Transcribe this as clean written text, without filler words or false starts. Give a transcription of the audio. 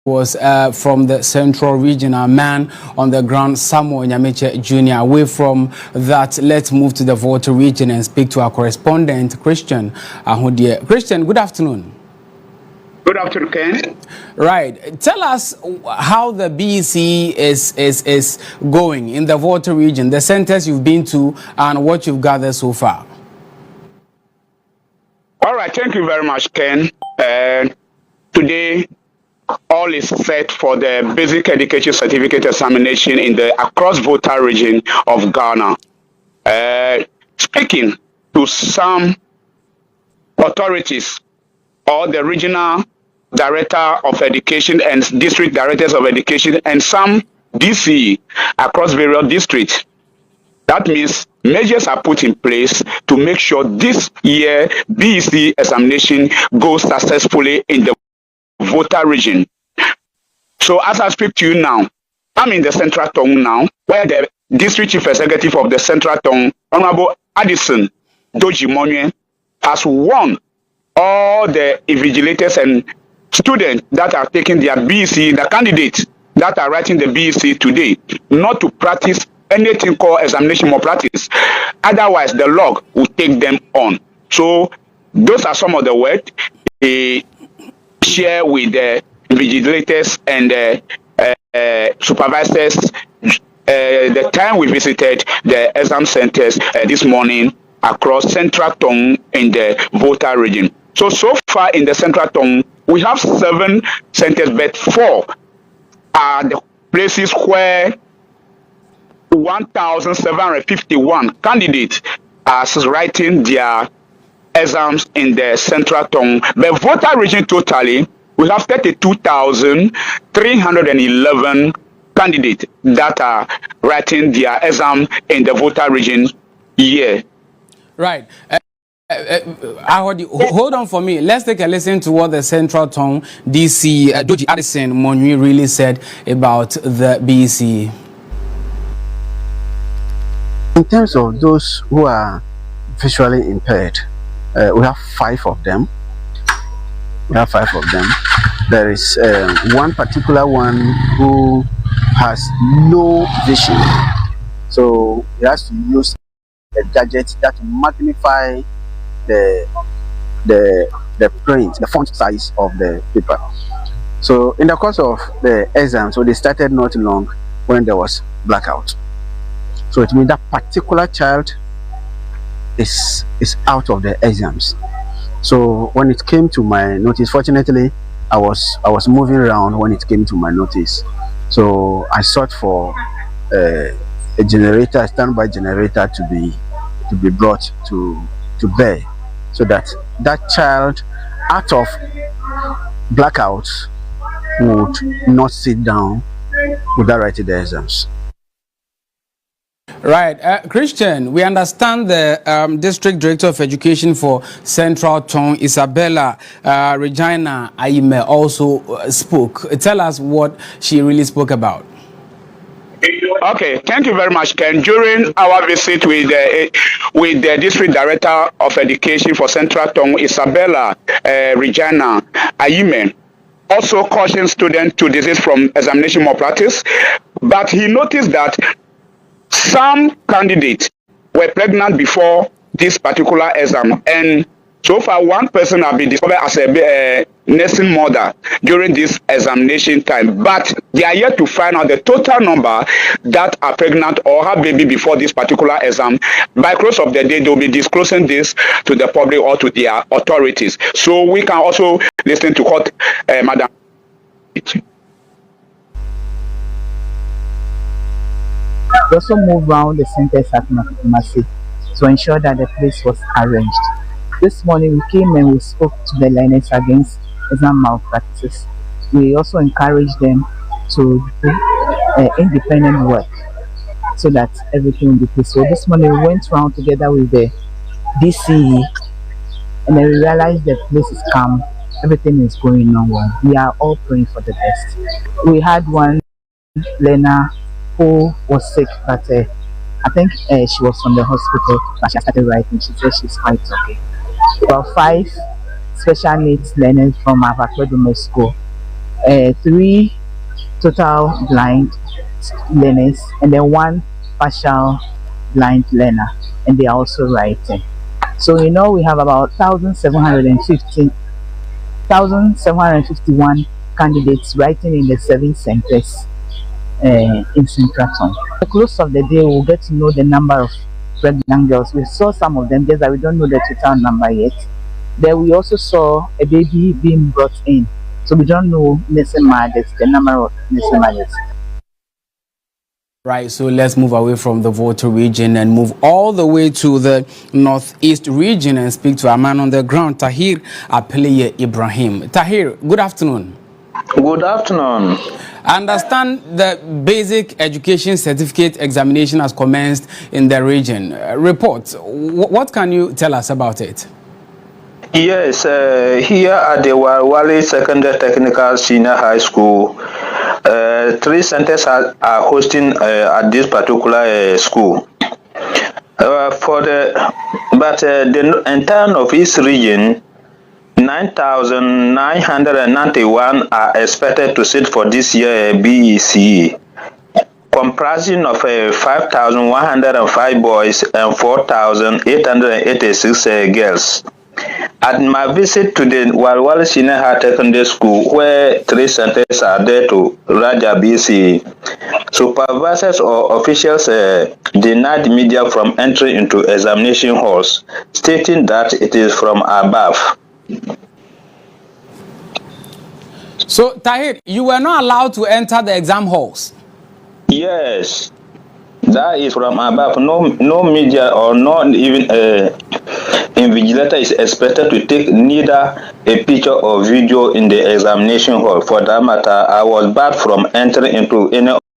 Was from the central region, a man on the ground, Samuel Nyameche Jr. Away from that, let's move to the Volta region and speak to our correspondent, Christian Ahodie. Christian, good afternoon. Good afternoon, Ken. Right. Tell us how the BEC is going in the Volta region, the centers you've been to, and what you've gathered so far. All right. Thank you very much, Ken. Today, all is set for the basic education certificate examination in the across Volta region of Ghana. Speaking to some authorities or the regional director of education and district directors of education and some DC across various districts, that means measures are put in place to make sure this year BEC examination goes successfully in the Volta region. So as I speak to you now, I'm in the Central Tongue now, where the District Chief Executive of the Central Tongue, Honorable Addison Doji Monye, has warned all the invigilators and students that are taking their BEC, the candidates that are writing the BEC today, not to practice anything called examination malpractice. Otherwise, the log will take them on. So those are some of the words they share with the vigilators and supervisors the time we visited the exam centers this morning across Central Tongue in the Volta region. So far in the Central Tongue, we have 7 centers, but 4 are the places where 1,751 candidates are writing their exams in the Central Tongue. But Volta region totally, we have 32,311 candidates that are writing their exam in the Volta region year. Right. Ahodie, hold on for me. Let's take a listen to what the Central Tongue DC Doji Addison Monye really said about the BEC. In terms of those who are visually impaired, we have 5 of them. There is one particular one who has no vision, so he has to use a gadget that magnify the print, the font size of the paper. So in the course of the exam, so they started not long when there was blackout. So it means that particular child is out of the exams. So when it came to my notice, fortunately, I was moving around when it came to my notice. So I sought for a generator, a standby generator, to be brought to bear, so that child out of blackout would not sit down without writing the exams. Right. Christian, we understand the District Director of Education for Central Tongue, Isabella Regina Aime, also spoke. Tell us what she really spoke about. Okay, thank you very much, Ken. During our visit with the District Director of Education for Central Tongue, Isabella Regina Aime, also cautioned students to desist from examination malpractice, but he noticed that some candidates were pregnant before this particular exam, and so far one person has been discovered as a nursing mother during this examination time, but they are yet to find out the total number that are pregnant or have baby before this particular exam. By close of the day, they'll be disclosing this to the public or to their authorities. So we can also listen to what Madam. We also moved around the centers at Massey to ensure that the place was arranged. This morning we came and we spoke to the learners against exam malpractices. We also encouraged them to do independent work so that everything will be peaceful. So this morning we went around together with the DCE and then we realized the place is calm, everything is going on well. We are all praying for the best. We had one learner who was sick, but I think she was from the hospital, but she started writing. She said she's quite okay. About 5 special needs learners from our academic school 3 total blind learners and then 1 partial blind learner, and they are also writing. So we have about 1,751 candidates writing in the 7 centers in Syncraton. At the close of the day, we'll get to know the number of pregnant girls. We saw some of them, just that we don't know the total number yet. Then we also saw a baby being brought in. So we don't know nursing mothers, the number of nursing mothers. Right, so let's move away from the Volta region and move all the way to the northeast region and speak to a man on the ground, Tahir Apeleye Ibrahim. Tahir, good afternoon. Good afternoon. I understand the basic education certificate examination has commenced in the region. Report, what can you tell us about it? Yes, here at the Walwali Secondary Technical Senior High School, 3 centers are hosting at this particular school. The entire northeast region, 9,991 are expected to sit for this year BECE, comprising of 5,105 boys and 4,886 girls. At my visit to the Walwali Senior High Secondary School, where 3 centers are there to write their BECE, supervisors or officials denied the media from entering into examination halls, stating that it is from above. So, Tahir, you were not allowed to enter the exam halls? Yes, that is from above. No media or not even invigilator is expected to take neither a picture or video in the examination hall. For that matter, I was barred from entering into any